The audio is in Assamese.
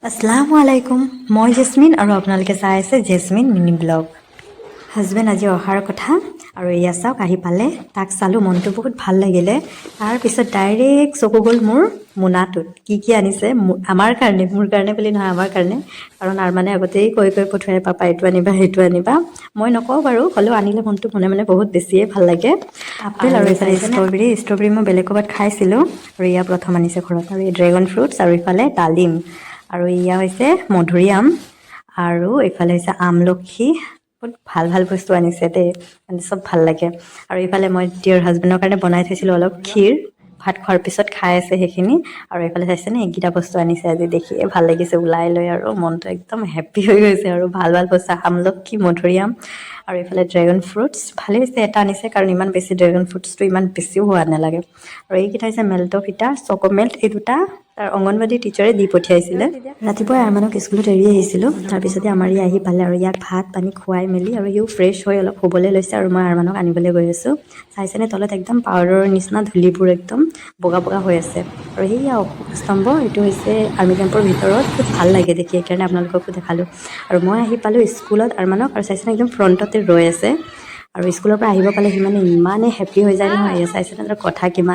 আসসালামু আলাইকুম মই জেছমিন আৰু আপোনালোকে চাই আছে জেছমিন মিনি ব্লগ হাজবেণ্ড আজি অহাৰ কথা আৰু এয়া চাওক আহি পালে তাক চালোঁ মনটো বহুত ভাল লাগিলে তাৰপিছত ডাইৰেক্ট চকু গ'ল মোৰ মোনাটোত কি আনিছে আমাৰ কাৰণে মোৰ কাৰণে বুলি নহয় আমাৰ কাৰণে কাৰণ আৰমানে আগতেই কৈ পঠুৱাই পাপা এইটো আনিবা সেইটো আনিবা মই নকওঁ বাৰু হ'লেও আনিলে মনটো মনে মনে বহুত বেছিয়ে ভাল লাগে আপেল আৰু এইফালে ষ্ট্ৰবেৰী মই বেলেগ ক'ৰবাত খাইছিলোঁ আৰু এয়া প্ৰথম আনিছে ঘৰত আৰু এই ড্ৰেগন ফ্ৰুটছ আৰু ইফালে ডালিম আৰু এয়া হৈছে মধুৰিআম আৰু এইফালে হৈছে আমলখি বহুত ভাল বস্তু আনিছে দেই মানে চব ভাল লাগে আৰু এইফালে মই ডিয়াৰ হাজবেণ্ডৰ কাৰণে বনাই থৈছিলোঁ অলপ ক্ষীৰ ভাত খোৱাৰ পিছত খাই আছে সেইখিনি আৰু এইফালে চাইছেনে এইকেইটা বস্তু আনিছে আজি দেখিয়ে ভাল লাগিছে ওলাই লৈ আৰু মনটো একদম হেপ্পী হৈ গৈছে আৰু ভাল বস্তু আমলখি মধুৰিআম আৰু এইফালে ড্ৰেগন ফ্ৰুটছ ভালেই হৈছে এটা আনিছে কাৰণ ইমান বেছি ড্ৰেগন ফ্ৰুটছটো ইমান বেছিও হোৱা নালাগে আৰু এইকেইটা হৈছে মেল্টভিটা চক'মেল্ট এই দুটা তাৰ অংগনবাড়ী টিচাৰে দি পঠিয়াইছিলে ৰাতিপুৱাই আৰমানক স্কুলত এৰি আহিছিলোঁ তাৰপিছতে আমাৰ ই আহি পালে আৰু ইয়াক ভাত পানী খুৱাই মেলি আৰু সিও ফ্ৰেছ হৈ অলপ শুবলৈ লৈছে আৰু মই আৰমানক আনিবলৈ গৈ আছোঁ চাইছেনে তলত একদম পাউডাৰৰ নিচিনা ধূলিবোৰ একদম বগা হৈ আছে আৰু সেয়া অশোক স্তম্ভ এইটো হৈছে আৰ্মি কেম্পৰ ভিতৰত বহুত ভাল লাগে দেখি সেইকাৰণে আপোনালোককো দেখালোঁ আৰু মই আহি পালোঁ স্কুলত আৰমানক আৰু চাইছেনে একদম ফ্ৰণ্টতে ৰৈ আছে আৰু স্কুলৰ পৰা আহিব পালে সি মানে ইমানেই হেপ্পী হৈ যায় নহয় চাইছেনে তাৰ কথা কিমান